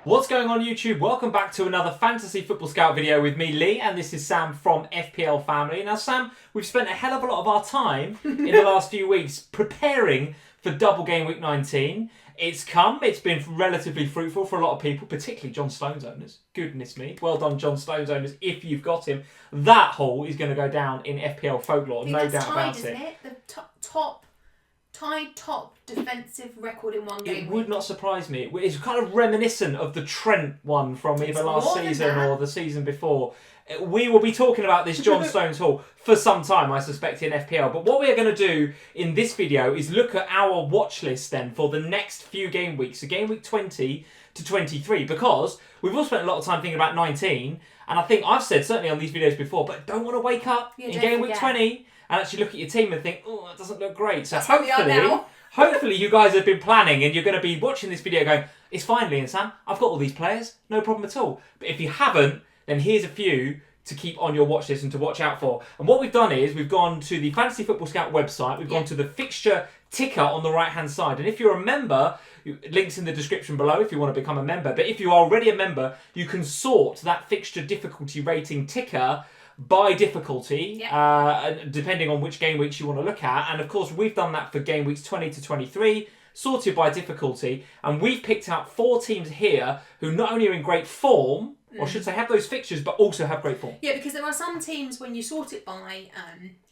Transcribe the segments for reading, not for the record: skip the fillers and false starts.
What's going on YouTube? Welcome back to another Fantasy Football Scout video with me, Lee, and this is Sam from FPL Family. Now Sam, we've spent a hell of a lot of our time in the last few weeks preparing for double game week 19. It's been relatively fruitful for a lot of people, particularly John Stones owners. Goodness me. Well done, John Stones owners, if you've got him. That haul is going to go down in FPL folklore, no doubt about it. Isn't it? The top defensive record in one game. It would not surprise me. It's kind of reminiscent of the Trent one from either last season or the season before. We will be talking about this John Stones haul for some time, I suspect, in FPL. But what we are going to do in this video is look at our watch list then for the next few game weeks. So game week 20 to 23. Because we've all spent a lot of time thinking about 19. And I think I've said, certainly on these videos before, but don't want to wake up in game week 20 and actually look at your team and think, oh, that doesn't look great. So hopefully you guys have been planning and you're going to be watching this video going, it's fine, Lee and Sam, I've got all these players, no problem at all. But if you haven't, then here's a few to keep on your watch list and to watch out for. And what we've done is we've gone to the Fantasy Football Scout website, we've gone to the fixture ticker on the right hand side. And if you're a member, links in the description below if you want to become a member. But if you're already a member, you can sort that fixture difficulty rating ticker by difficulty, depending on which game weeks you want to look at. And of course, we've done that for game weeks 20 to 23, sorted by difficulty. And we've picked out 4 teams here who not only are in great form, or should say have those fixtures, but also have great form. Yeah, because there are some teams, when you sort it by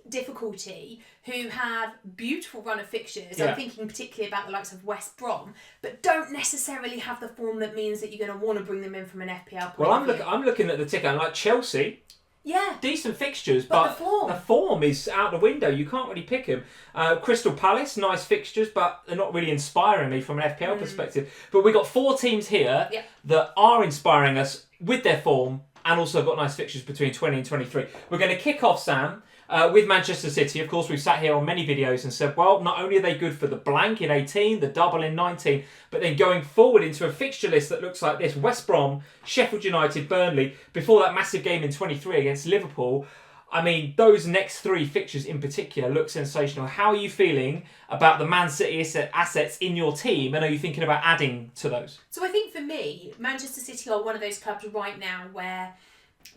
difficulty, who have beautiful run of fixtures. I'm thinking particularly about the likes of West Brom, but don't necessarily have the form that means that you're going to want to bring them in from an FPL point of view. I'm looking at the ticker, and like Chelsea, decent fixtures, but the form is out the window. You can't really pick them. Crystal Palace, nice fixtures, but they're not really inspiring me from an FPL perspective. But we've got 4 teams here that are inspiring us with their form and also got nice fixtures between 20 and 23. We're going to kick off, Sam, with Manchester City. Of course, we've sat here on many videos and said, well, not only are they good for the blank in 18, the double in 19, but then going forward into a fixture list that looks like this: West Brom, Sheffield United, Burnley, before that massive game in 23 against Liverpool. I mean, those next 3 fixtures in particular look sensational. How are you feeling about the Man City assets in your team, and are you thinking about adding to those? So I think for me, Manchester City are one of those clubs right now where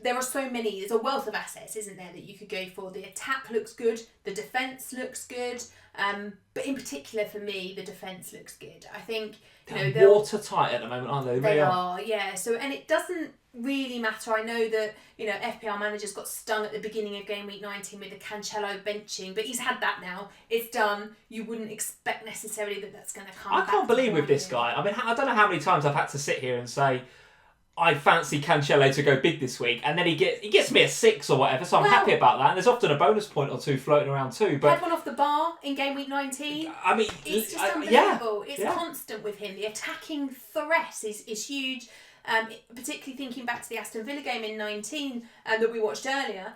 there are so many, there's a wealth of assets, isn't there, that you could go for. The attack looks good, the defence looks good, but in particular for me, the defence looks good. I think they're watertight at the moment, aren't they? They are, yeah. So, and it doesn't really matter. I know that FPL managers got stung at the beginning of game week 19 with the Cancelo benching, but he's had that now. It's done. You wouldn't expect necessarily that that's going to come. I can't believe with this guy. I mean, I don't know how many times I've had to sit here and say, I fancy Cancelo to go big this week, and then he gets me a 6 or whatever, so I'm happy about that. And there's often a bonus point or 2 floating around too. But had one off the bar in game week 19. I mean, it's just unbelievable. It's constant with him. The attacking threat is huge. Particularly thinking back to the Aston Villa game in 19 that we watched earlier.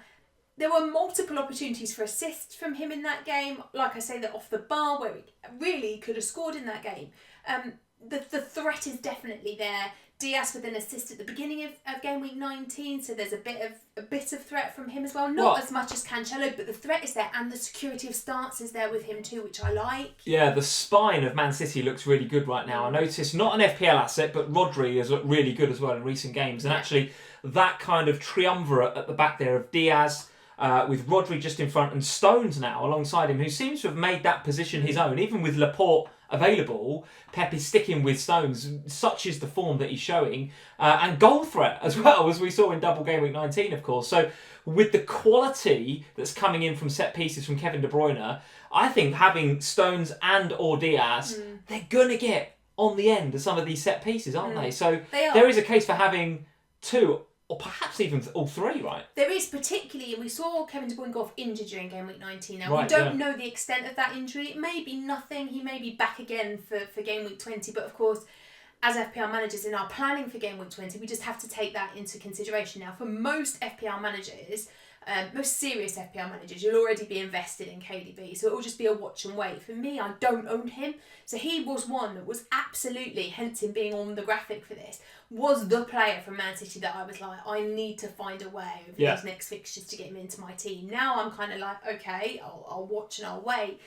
There were multiple opportunities for assists from him in that game. Like I say, that off the bar where he really could have scored in that game. The threat is definitely there. Diaz with an assist at the beginning of game week 19, so there's a bit of threat from him as well. Not as much as Cancelo, but the threat is there, and the security of starts is there with him too, which I like. Yeah, the spine of Man City looks really good right now. I noticed not an FPL asset, but Rodri has looked really good as well in recent games. And actually, that kind of triumvirate at the back there of Diaz, with Rodri just in front and Stones now alongside him, who seems to have made that position his own. Even with Laporte available, Pep is sticking with Stones. Such is the form that he's showing. And goal threat as well, as we saw in double game week 19, of course. So with the quality that's coming in from set pieces from Kevin De Bruyne, I think having Stones and or Diaz, they're going to get on the end of some of these set pieces, aren't they? So there is a case for having 2 or perhaps even all 3, right? There is, particularly, and we saw Kevin De Bruyne go off injured during game week 19. Now, we don't know the extent of that injury. It may be nothing. He may be back again for game week 20. But, of course, as FPL managers in our planning for game week 20, we just have to take that into consideration. Now, for most FPL managers, most serious FPL managers, you'll already be invested in KDB, so it will just be a watch and wait. For me, I don't own him, so he was one that was absolutely, hence him being on the graphic for this, was the player from Man City that I was like, I need to find a way over these next fixtures to get him into my team. Now I'm kind of like, okay, I'll watch and I'll wait.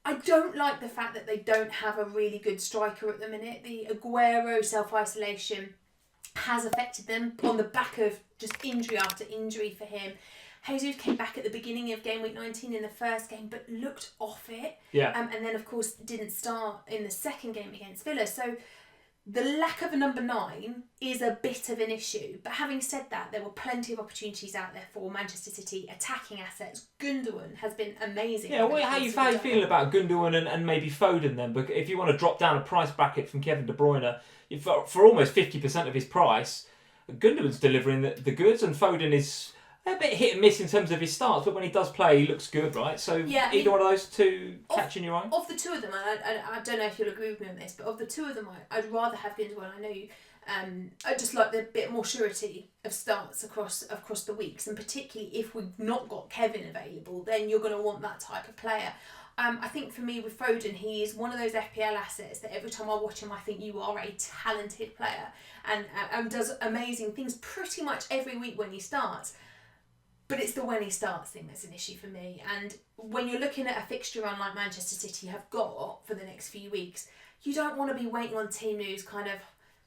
I don't like the fact that they don't have a really good striker at the minute. The Aguero self-isolation has affected them on the back of just injury after injury for him. Jesus came back at the beginning of game week 19 in the first game, but looked off it. Yeah. And then, of course, didn't start in the second game against Villa. So the lack of a number 9 is a bit of an issue. But having said that, there were plenty of opportunities out there for Manchester City attacking assets. Gundogan has been amazing. Yeah, how you feeling about Gundogan and maybe Foden then? But if you want to drop down a price bracket from Kevin De Bruyne, for almost 50% of his price, Gundogan's delivering the goods, and Foden is a bit hit and miss in terms of his starts, but when he does play, he looks good, right? So either one of those two catching your eye? Of the two of them, and I don't know if you'll agree with me on this, but of the two of them, I'd rather have Gundogan. I know you. I just like the bit more surety of starts across the weeks, and particularly if we've not got Kevin available, then you're going to want that type of player. I think for me with Foden, he is one of those FPL assets that every time I watch him, I think you are a talented player, and does amazing things pretty much every week when he starts. But it's the when he starts thing that's an issue for me. And when you're looking at a fixture run like Manchester City have got for the next few weeks, you don't want to be waiting on team news kind of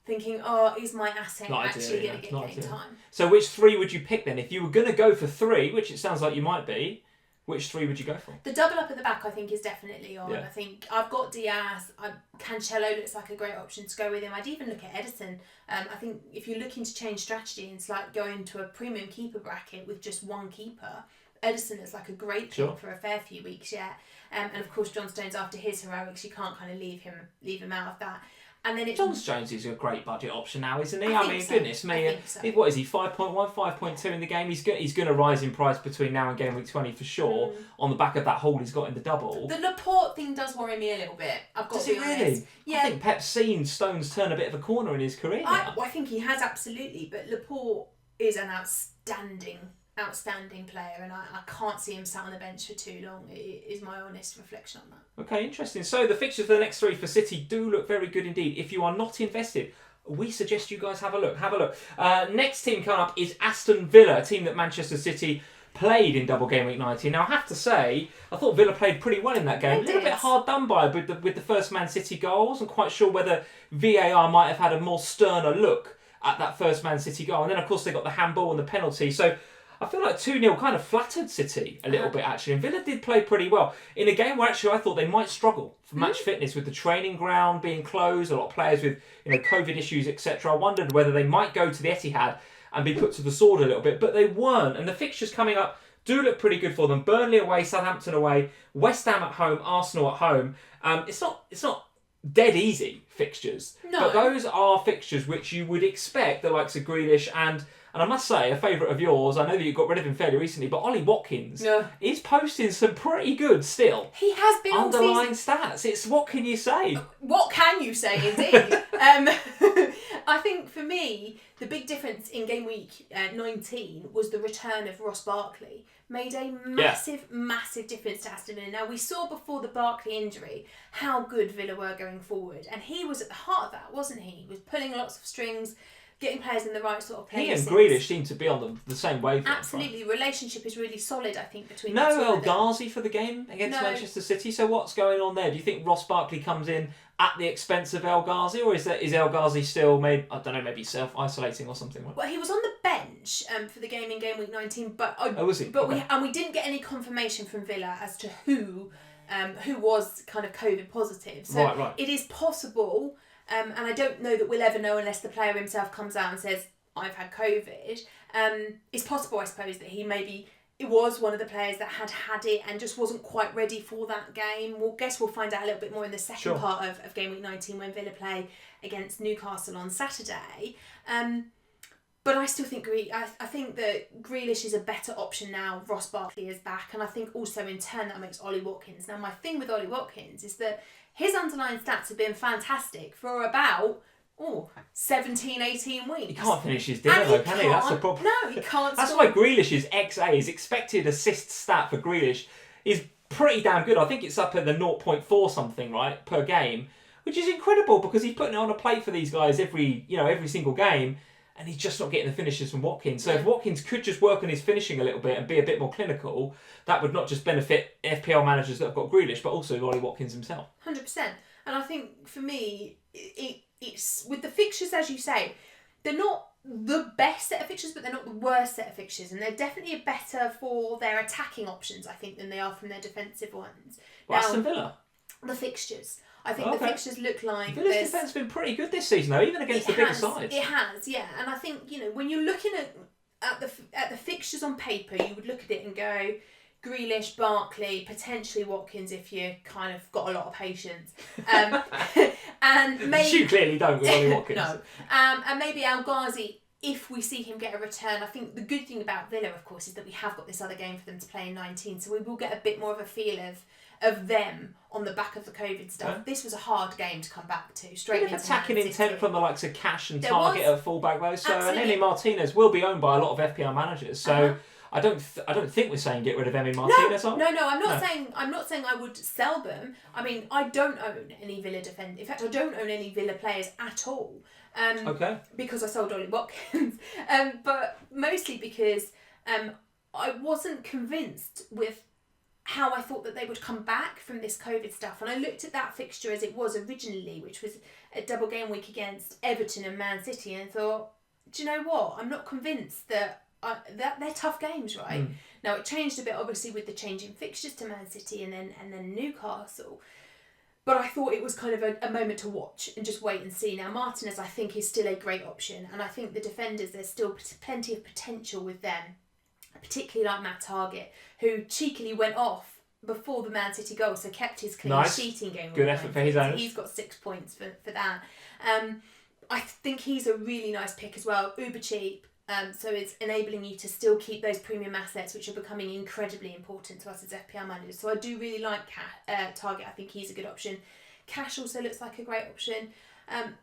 thinking, oh, is my asset actually going to get game time? So which 3 would you pick then? If you were going to go for 3, which it sounds like you might be, which 3 would you go for? The double up at the back, I think, is definitely on. Yeah. I think I've got Diaz. Cancelo looks like a great option to go with him. I'd even look at Edison. I think if you're looking to change strategy and it's like going to a premium keeper bracket with just one keeper, Edison is like a great pick for a fair few weeks yet. And of course, John Stones, after his heroics, you can't kind of leave him out of that. And then John Stones is a great budget option now, isn't he? I mean, so. Goodness me. What is he, 5.1, 5.2 in the game? He's going to rise in price between now and game week 20 for sure, on the back of that haul he's got in the double. The Laporte thing does worry me a little bit, I've got to be honest. Really? Yeah. I think Pep's seen Stones turn a bit of a corner in his career now. I think he has, absolutely, but Laporte is an outstanding player, and I can't see him sat on the bench for too long. It is my honest reflection on that. Okay, interesting. So the fixtures for the next 3 for City do look very good indeed. If you are not invested, we suggest you guys have a look. Next team coming up is Aston Villa, a team that Manchester City played in double game week 19. Now I have to say, I thought Villa played pretty well in that game. A little bit hard done by with the first Man City goal. I wasn't quite sure whether VAR might have had a more sterner look at that first Man City goal. And then of course they got the handball and the penalty. So I feel like 2-0 kind of flattered City a little bit, actually. And Villa did play pretty well in a game where actually I thought they might struggle for match fitness with the training ground being closed, a lot of players with COVID issues, etc. I wondered whether they might go to the Etihad and be put to the sword a little bit, but they weren't. And the fixtures coming up do look pretty good for them. Burnley away, Southampton away, West Ham at home, Arsenal at home. It's not dead easy fixtures, but those are fixtures which you would expect the likes of Grealish and I must say, a favourite of yours, I know that you got rid of him fairly recently, but Ollie Watkins is posting some pretty good still. He has been underlying stats. It's what can you say? What can you say, indeed? I think for me, the big difference in game week 19 was the return of Ross Barkley. Made a massive difference to Aston Villa. Now, we saw before the Barkley injury how good Villa were going forward, and he was at the heart of that, wasn't he? He was pulling lots of strings, getting players in the right sort of places. He and Grealish seem to be on the same wavelength. Absolutely. Right? Relationship is really solid, I think, between the two of them. El Ghazi for the game against Manchester City. So what's going on there? Do you think Ross Barkley comes in at the expense of El Ghazi, or is El Ghazi still maybe self-isolating or something? Well, he was on the bench for the game in game week 19, but was he? But we didn't get any confirmation from Villa as to who was kind of COVID positive. So it is possible. And I don't know that we'll ever know unless the player himself comes out and says, I've had COVID. It's possible, I suppose, that it was one of the players that had it and just wasn't quite ready for that game. We'll find out a little bit more in the second part of game week 19 when Villa play against Newcastle on Saturday. But I still think I think that Grealish is a better option now. Ross Barkley is back, and I think also in turn that makes Ollie Watkins. Now my thing with Ollie Watkins is that his underlying stats have been fantastic for about 17, 18 weeks. He can't finish his dinner though, can he? That's the problem. No, he can't. That's why Grealish's XA, his expected assist stat for Grealish, is pretty damn good. I think it's up at the 0.4 something, right, per game, which is incredible because he's putting it on a plate for these guys every single game. and he's just not getting the finishes from Watkins. So if Watkins could just work on his finishing a little bit and be a bit more clinical, that would not just benefit FPL managers that have got Grealish, but also Ollie Watkins himself. 100%. And I think for me, it's with the fixtures, as you say, they're not the best set of fixtures, but they're not the worst set of fixtures, and they're definitely better for their attacking options, I think, than they are from their defensive ones. Well, Aston Villa? The fixtures. I think the fixtures look like... Villa's defence has been pretty good this season, though, even against the bigger sides. It has, yeah. And I think, when you're looking at the fixtures on paper, you would look at it and go, Grealish, Barkley, potentially Watkins if you kind of got a lot of patience. And maybe... You clearly don't with Ollie Watkins. No. And maybe El Ghazi, if we see him get a return. I think the good thing about Villa, of course, is that we have got this other game for them to play in 19, so we will get a bit more of a feel of them on the back of the COVID stuff. Yeah. This was a hard game to come back to. Straight into attacking intent from the likes of Cash and Target at fullback though. So Emi Martinez will be owned by a lot of FPL managers. So I don't think we're saying get rid of Emi Martinez. No, I'm not saying I would sell them. I mean, I don't own any Villa defenders. In fact, I don't own any Villa players at all. Because I sold Ollie Watkins. But mostly because I wasn't convinced with how I thought that they would come back from this COVID stuff. And I looked at that fixture as it was originally, which was a double game week against Everton and Man City, and thought, do you know what? I'm not convinced that they're tough games, right? Now, it changed a bit, obviously, with the change in fixtures to Man City and then Newcastle. But I thought it was kind of a moment to watch and just wait and see. Now, Martinez, I think, is still a great option. And I think the defenders, there's still plenty of potential with them, particularly like Matt Target, who cheekily went off before the Man City goal, so kept his clean sheeting game. Good effort for his owners. He's got 6 points for that. I think he's a really nice pick as well, uber cheap. So it's enabling you to still keep those premium assets, which are becoming incredibly important to us as FPL managers. So I do really like Target. I think he's a good option. Cash also looks like a great option.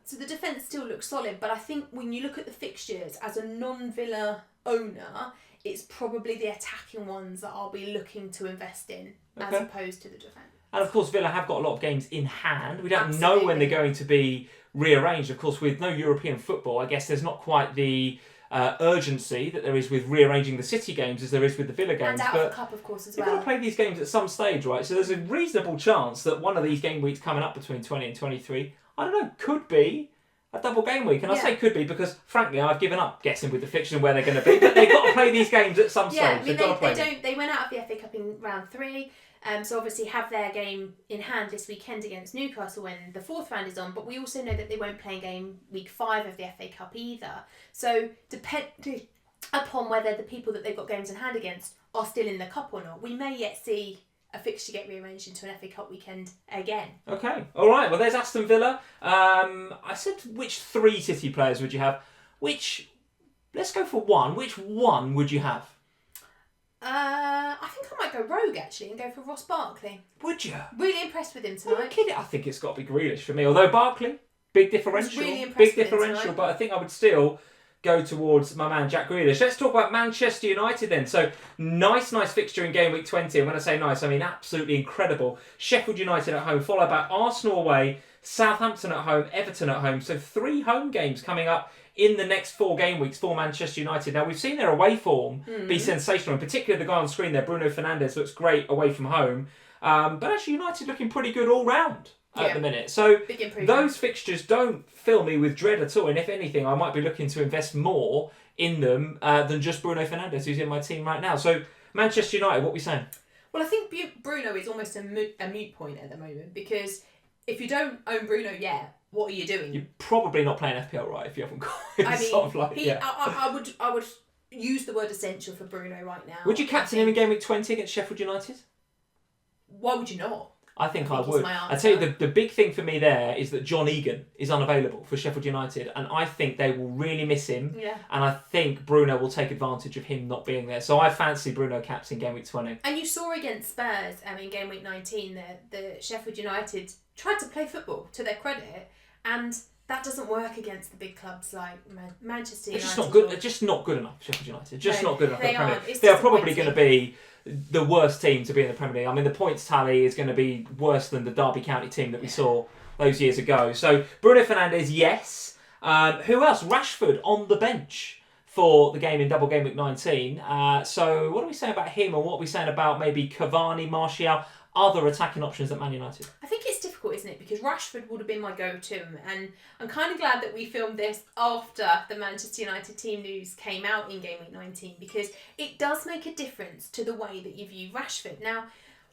So the defence still looks solid, but I think when you look at the fixtures as a non-Villa owner, it's probably the attacking ones that I'll be looking to invest in as opposed to the defence. And of course, Villa have got a lot of games in hand. We don't know when they're going to be rearranged. Of course, with no European football, I guess there's not quite the urgency that there is with rearranging the City games as there is with the Villa games. And out of the Cup, of course, as well. You've got to play these games at some stage, right? So there's a reasonable chance that one of these game weeks coming up between 20 and 23, I don't know, could be a double game week. And I say could be because, frankly, I've given up guessing with the fiction where they're going to be. But they've got to play these games at some stage. I mean, they went out of the FA Cup in round 3. So obviously have their game in hand this weekend against Newcastle when the 4th round is on. But we also know that they won't play game week 5 of the FA Cup either. So depending upon whether the people that they've got games in hand against are still in the Cup or not, we may yet see a fixture get rearranged into an FA Cup weekend again. Okay. All right. Well, there's Aston Villa. I said which 3 City players would you have? Let's go for one. Which one would you have? I think I might go rogue actually and go for Ross Barkley. Would you? Really impressed with him tonight. Are you kidding? I think it's got to be Grealish for me. Although Barkley, big differential. Really impressed big differential, but I think I would still go towards my man Jack Grealish. Let's talk about Manchester United then. So nice fixture in game week 20. And when I say nice, I mean absolutely incredible. Sheffield United at home, followed by Arsenal away, Southampton at home, Everton at home. So 3 home games coming up in the next 4 game weeks for Manchester United. Now, we've seen their away form be sensational, and particularly the guy on screen there, Bruno Fernandes, looks great away from home. But actually, United looking pretty good all round at the minute. So those fixtures don't fill me with dread at all. And if anything, I might be looking to invest more in them than just Bruno Fernandes, who's in my team right now. So Manchester United, what are we saying? Well, I think Bruno is almost a moot point at the moment, because if you don't own Bruno yet, what are you doing? You're probably not playing FPL right if you haven't got him. I would use the word essential for Bruno right now. Would you captain him in game week 20 against Sheffield United? Why would you not? I think I would. I tell you, the big thing for me there is that John Egan is unavailable for Sheffield United, and I think they will really miss him. Yeah. And I think Bruno will take advantage of him not being there. So I fancy Bruno caps in game week 20. And you saw against Spurs in game week 19 that the Sheffield United tried to play football to their credit, and that doesn't work against the big clubs like Manchester United. They're just not good enough, Sheffield United. Not good enough for the Premier League. They are probably going to be the worst team to be in the Premier League. I mean, the points tally is going to be worse than the Derby County team that we saw those years ago. So Bruno Fernandes, yes. Who else? Rashford on the bench for the game in double game week 19. So what are we saying about him, and what are we saying about maybe Cavani, Martial, other attacking options at Man United? I think it's difficult, isn't it? Because Rashford would have been my go-to, and I'm kind of glad that we filmed this after the Manchester United team news came out in game week 19, because it does make a difference to the way that you view Rashford. Now,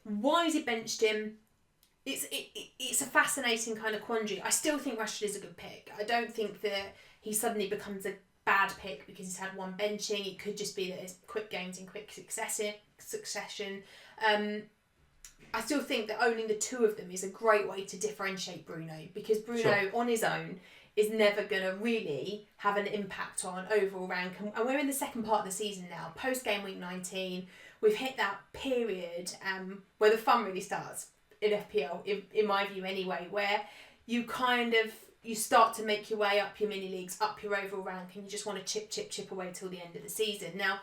why has he benched him? It's a fascinating kind of quandary. I still think Rashford is a good pick. I don't think that he suddenly becomes a bad pick because he's had one benching. It could just be that it's quick games in quick succession. I still think that owning the two of them is a great way to differentiate Bruno, because Bruno on his own is never going to really have an impact on overall rank. And we're in the second part of the season now, post game week 19. We've hit that period where the fun really starts in FPL, in my view anyway, where you start to make your way up your mini leagues, up your overall rank, and you just want to chip away till the end of the season. Now,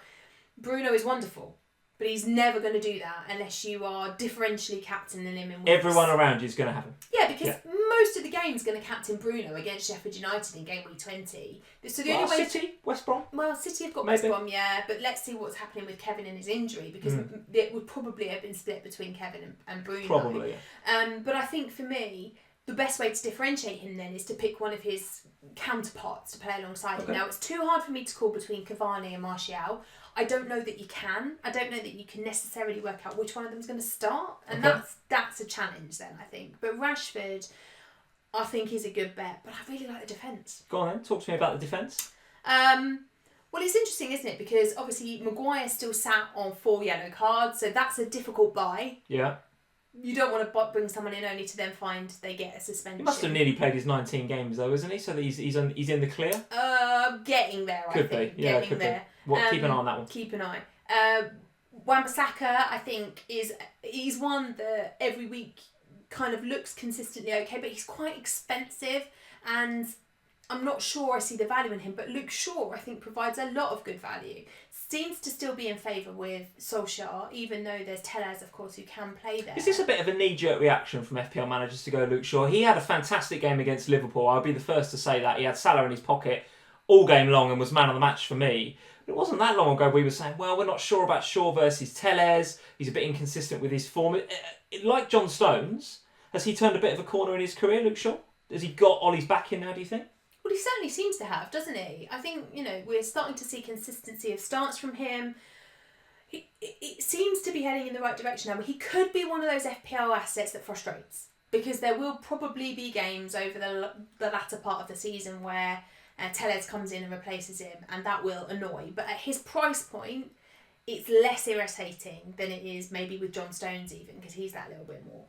Bruno is wonderful, but he's never going to do that unless you are differentially captaining him in weeks. Everyone around you is going to have him. Yeah, because most of the game's going to captain Bruno against Sheffield United in game week 20. So the only way City, West Brom. Well, City have got Maybe. West Brom, yeah, but let's see what's happening with Kevin and his injury, because it would probably have been split between Kevin and Bruno. Probably, yeah. But I think for me, the best way to differentiate him then is to pick one of his counterparts to play alongside him. Now, it's too hard for me to call between Cavani and Martial. I don't know that you can. I don't know that you can necessarily work out which one of them is going to start, and that's a challenge then, I think. But Rashford, I think, is a good bet, but I really like the defence. Go on then, talk to me about the defence. Well, it's interesting, isn't it? Because obviously Maguire still sat on 4 yellow cards, so that's a difficult buy. Yeah. You don't want to bring someone in only to then find they get a suspension. He must have nearly played his 19 games though, isn't he? So that he's in the clear. Getting there, I think. Could be, yeah, getting there. Be. Keep an eye on that one. Keep an eye. Wan-Bissaka, I think, he's one that every week kind of looks consistently okay, but he's quite expensive, and I'm not sure I see the value in him. But Luke Shaw, I think, provides a lot of good value. Seems to still be in favour with Solskjaer, even though there's Tellez, of course, who can play there. Is this a bit of a knee-jerk reaction from FPL managers to go Luke Shaw? He had a fantastic game against Liverpool. I'll be the first to say that. He had Salah in his pocket all game long and was man of the match for me. But it wasn't that long ago we were saying, well, we're not sure about Shaw versus Tellez. He's a bit inconsistent with his form. Like John Stones, has he turned a bit of a corner in his career, Luke Shaw? Has he got Ollie's back in now, do you think? Well, he certainly seems to have, doesn't he? I think, we're starting to see consistency of starts from him. It seems to be heading in the right direction now. He could be one of those FPL assets that frustrates, because there will probably be games over the latter part of the season where Tellez comes in and replaces him, and that will annoy. But at his price point, it's less irritating than it is maybe with John Stones even, because he's that little bit more.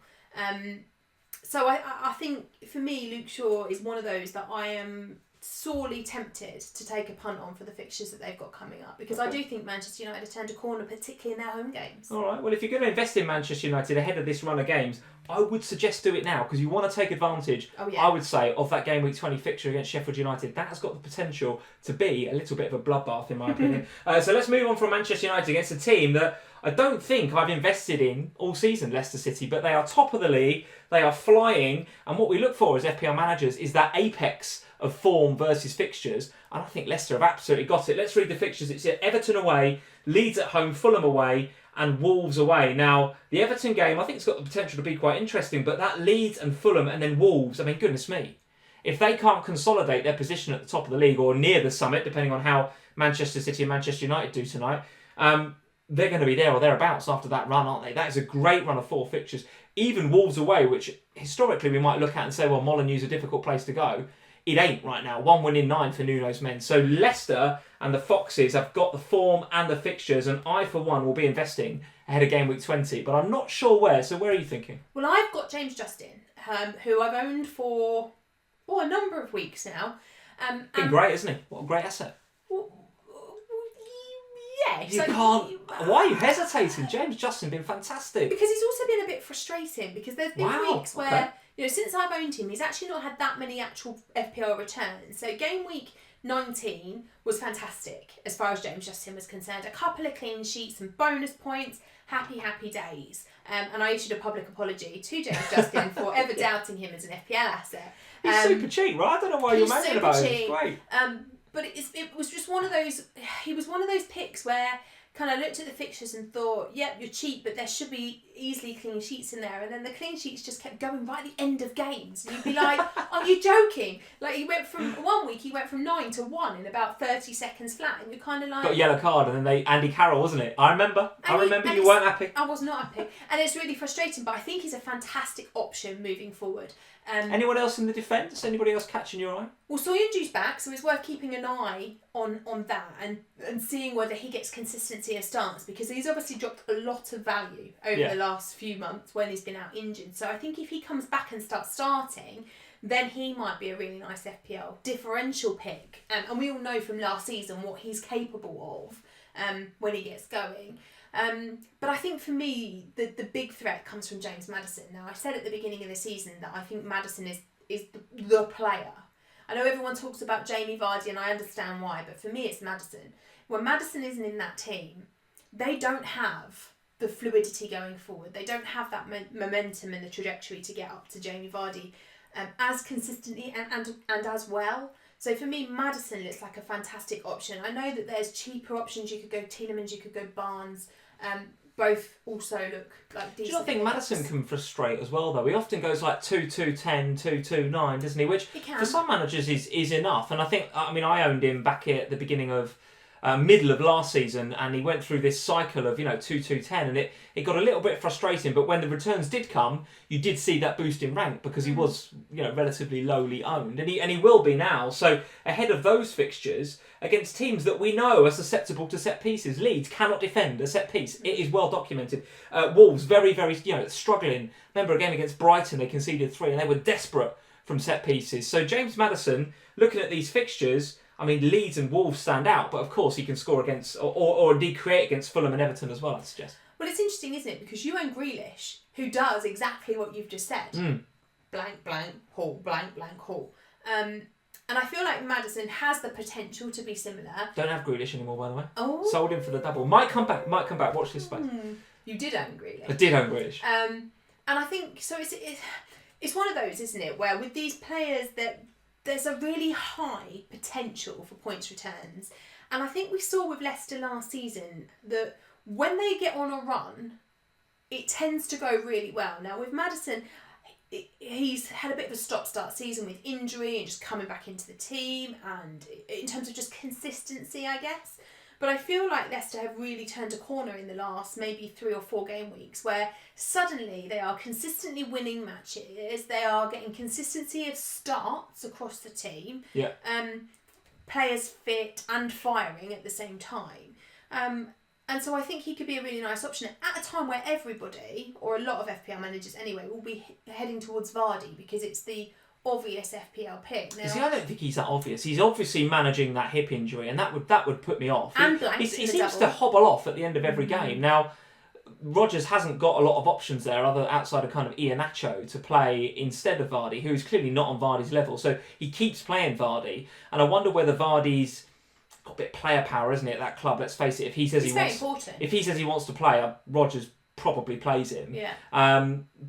So I think, for me, Luke Shaw is one of those that I am sorely tempted to take a punt on for the fixtures that they've got coming up, because I do think Manchester United have turned a corner, particularly in their home games. All right, well, if you're going to invest in Manchester United ahead of this run of games, I would suggest do it now, because you want to take advantage, I would say, of that game week 20 fixture against Sheffield United. That has got the potential to be a little bit of a bloodbath, in my opinion. So let's move on from Manchester United against a team that I don't think I've invested in all season, Leicester City, but they are top of the league, they are flying, and what we look for as FPL managers is that apex of form versus fixtures, and I think Leicester have absolutely got it. Let's read the fixtures. It's Everton away, Leeds at home, Fulham away, and Wolves away. Now, the Everton game, I think it's got the potential to be quite interesting, but that Leeds and Fulham and then Wolves, I mean, goodness me. If they can't consolidate their position at the top of the league or near the summit, depending on how Manchester City and Manchester United do tonight, they're going to be there or thereabouts after that run, aren't they? That is a great run of 4 fixtures. Even Wolves away, which historically we might look at and say, well, Molineux's a difficult place to go. It ain't right now. 1 win in 9 for Nuno's men. So Leicester and the Foxes have got the form and the fixtures, and I, for one, will be investing ahead of game week 20, but I'm not sure where. So where are you thinking? Well, I've got James Justin, who I've owned for a number of weeks now. Been great, isn't he? What a great asset. Yeah. You can't... Why are you hesitating? James Justin been fantastic. Because he's also been a bit frustrating, because there's been weeks where... since I've owned him, he's actually not had that many actual FPL returns. So game week 19 was fantastic as far as James Justin was concerned. A couple of clean sheets and bonus points. Happy days. And I issued a public apology to James Justin for ever doubting him as an FPL asset. He's super cheap, right? I don't know why you're moaning about him. It's great. But it was just one of those. He was one of those picks where kind of looked at the fixtures and thought, yep, you're cheap, but there should be easily clean sheets in there. And then the clean sheets just kept going right at the end of games. And you'd be like, are you joking? Like, he went from 1 week, he went from 9 to 1 in about 30 seconds flat. And you're kind of like... Got a yellow card, and then Andy Carroll, wasn't it? I remember you weren't happy. I was not happy. And it's really frustrating, but I think he's a fantastic option moving forward. Anyone else in the defence? Anybody else catching your eye? Well, Soyuncu's back, so it's worth keeping an eye on that and seeing whether he gets consistency of starts, because he's obviously dropped a lot of value over the last few months when he's been out injured. So I think if he comes back and starts starting, then he might be a really nice FPL differential pick. And we all know from last season what he's capable of when he gets going. But I think for me, the big threat comes from James Maddison. Now, I said at the beginning of the season that I think Maddison is the player. I know everyone talks about Jamie Vardy, and I understand why, but for me it's Maddison. When Maddison isn't in that team, they don't have the fluidity going forward. They don't have that momentum and the trajectory to get up to Jamie Vardy as consistently and as well. So for me, Maddison looks like a fantastic option. I know that there's cheaper options. You could go Tielemans, you could go Barnes. Both also look like decent. Do you not think Maddison can frustrate as well, though? He often goes like 2-2-10, 2-2-9, doesn't he? Which for some managers is enough. And I owned him back at the beginning of middle of last season, and he went through this cycle of 2-2-10, and it got a little bit frustrating. But when the returns did come, you did see that boost in rank because he was relatively lowly owned, and he will be now. So ahead of those fixtures against teams that we know are susceptible to set pieces. Leeds cannot defend a set piece. It is well documented. Wolves very struggling. Remember a game against Brighton, they conceded 3 and they were desperate from set pieces. So James Maddison, looking at these fixtures, I mean, Leeds and Wolves stand out, but of course he can score against, or indeed create against Fulham and Everton as well, I suggest. Well, it's interesting, isn't it? Because you own Grealish, who does exactly what you've just said. Blank, blank, Hall, blank, blank, Hall. And I feel like Maddison has the potential to be similar. Don't have Grealish anymore, by the way. Oh. Sold him for the double. Might come back. Watch this space. You did own Grealish. I did own Grealish. And I think, so it's one of those, isn't it, where with these players that there's a really high potential for points returns. And I think we saw with Leicester last season that when they get on a run, it tends to go really well. Now with Maddison, he's had a bit of a stop-start season with injury and just coming back into the team, and in terms of just consistency, I guess. But I feel like Leicester have really turned a corner in the last maybe 3 or 4 game weeks, where suddenly they are consistently winning matches. They are getting consistency of starts across the team. Yeah. Players fit and firing at the same time. And so I think he could be a really nice option at a time where everybody, or a lot of FPL managers anyway, will be heading towards Vardy because it's the obvious FPL pick. Now, see, I don't think he's that obvious. He's obviously managing that hip injury, and that would put me off. And he seems to hobble off at the end of every game. Now, Rodgers hasn't got a lot of options there outside of kind of Iheanacho to play instead of Vardy, who's clearly not on Vardy's level. So he keeps playing Vardy, and I wonder whether Vardy's got a bit of player power, isn't it? That club. Let's face it. If he says he wants to play, Rodgers probably plays him. Yeah.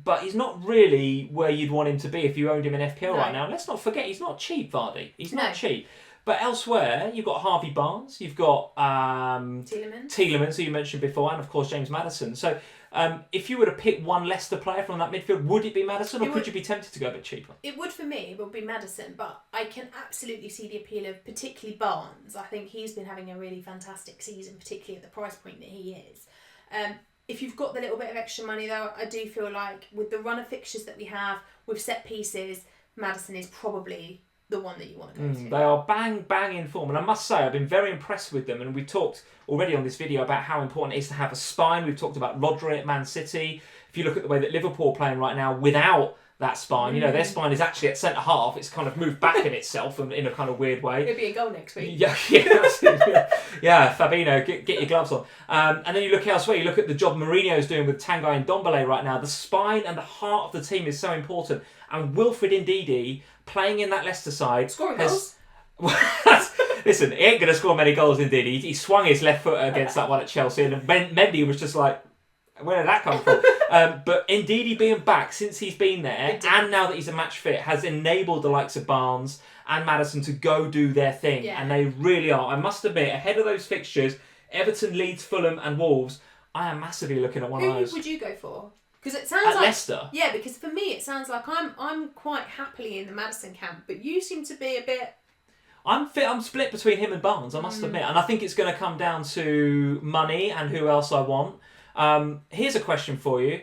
But he's not really where you'd want him to be if you owned him in FPL right now. Let's not forget, he's not cheap, Vardy. He's not cheap. But elsewhere, you've got Harvey Barnes, you've got Tielemans, who you mentioned before, and of course James Maddison. So if you were to pick one Leicester player from that midfield, would it be Maddison, or could you be tempted to go a bit cheaper? It would for me, it would be Maddison, but I can absolutely see the appeal of particularly Barnes. I think he's been having a really fantastic season, particularly at the price point that he is. If you've got the little bit of extra money though, I do feel like with the run of fixtures that we have, with set pieces, Maddison is probably the one that you want to go to. They are bang in form, and I must say I've been very impressed with them, and we talked already on this video about how important it is to have a spine. We've talked about Rodri at Man City. If you look at the way that Liverpool are playing right now without that spine, their spine is actually at centre half. It's kind of moved back in itself in a kind of weird way. It'll be a goal next week. Yeah, Fabinho, get your gloves on. And then you look elsewhere, you look at the job Mourinho's doing with Tanguy and Ndombele right now. The spine and the heart of the team is so important. And Wilfred Ndidi, playing in that Leicester side, scoring goals. Listen, he ain't going to score many goals indeed. He swung his left foot against that one at Chelsea, and Mendy was just like, Where did that come from? But Ndidi being back since he's been there, and now that he's a match fit, has enabled the likes of Barnes and Maddison to go do their thing. And they really are. I must admit, ahead of those fixtures, Everton, Leeds, Fulham and Wolves, I am massively looking at one of those. Who would you go for? Because it sounds like Leicester. Yeah, because for me it sounds like I'm quite happily in the Maddison camp, but you seem to be a bit. I'm split between him and Barnes, I must admit, and I think it's going to come down to money and who else I want. Here's a question for you: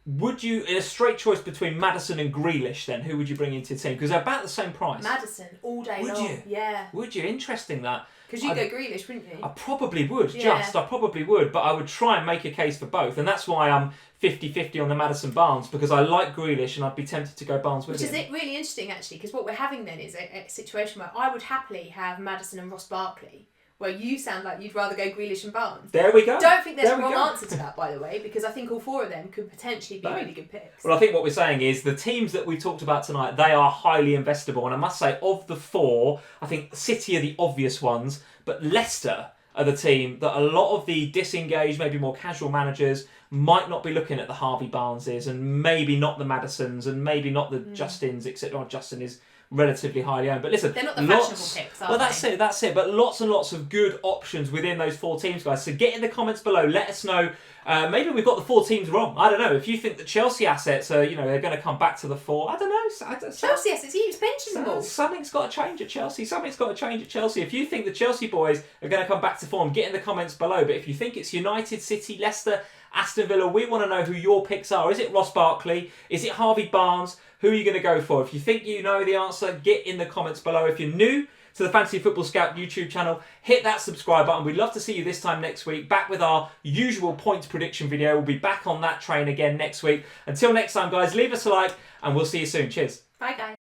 would you, in a straight choice between Maddison and Grealish, then who would you bring into the team? Because they're about the same price. Maddison all day long. Would you? Yeah. Would you? Interesting that. Because you go Grealish, wouldn't you? I probably would, I probably would, but I would try and make a case for both, and that's why I'm 50-50 on the Maddison Barnes, because I like Grealish and I'd be tempted to go Barnes with him. Which is really interesting, actually, because what we're having then is a situation where I would happily have Maddison and Ross Barkley, where you sound like you'd rather go Grealish and Barnes. There we go. Don't think there's a wrong answer to that, by the way, because I think all four of them could potentially be really good picks. Well, I think what we're saying is the teams that we talked about tonight, they are highly investable, and I must say, of the four, I think City are the obvious ones, but Leicester are the team that a lot of the disengaged, maybe more casual managers might not be looking at the Harvey Barneses, and maybe not the Maddisons, and maybe not the Justins, except Justin is relatively highly owned. But listen, they're not the fashionable picks, are they? That's it. But lots and lots of good options within those four teams, guys. So get in the comments below. Let us know. Maybe we've got the four teams wrong. I don't know. If you think the Chelsea assets are, they're going to come back to the fore, I don't know. Chelsea assets, he was benching them all. Something's got to change at Chelsea. If you think the Chelsea boys are going to come back to form, get in the comments below. But if you think it's United, City, Leicester, Aston Villa, we want to know who your picks are. Is it Ross Barkley? Is it Harvey Barnes? Who are you going to go for? If you think you know the answer, get in the comments below. If you're new to the Fantasy Football Scout YouTube channel, hit that subscribe button. We'd love to see you this time next week, back with our usual points prediction video. We'll be back on that train again next week. Until next time, guys, leave us a like and we'll see you soon. Cheers. Bye, guys.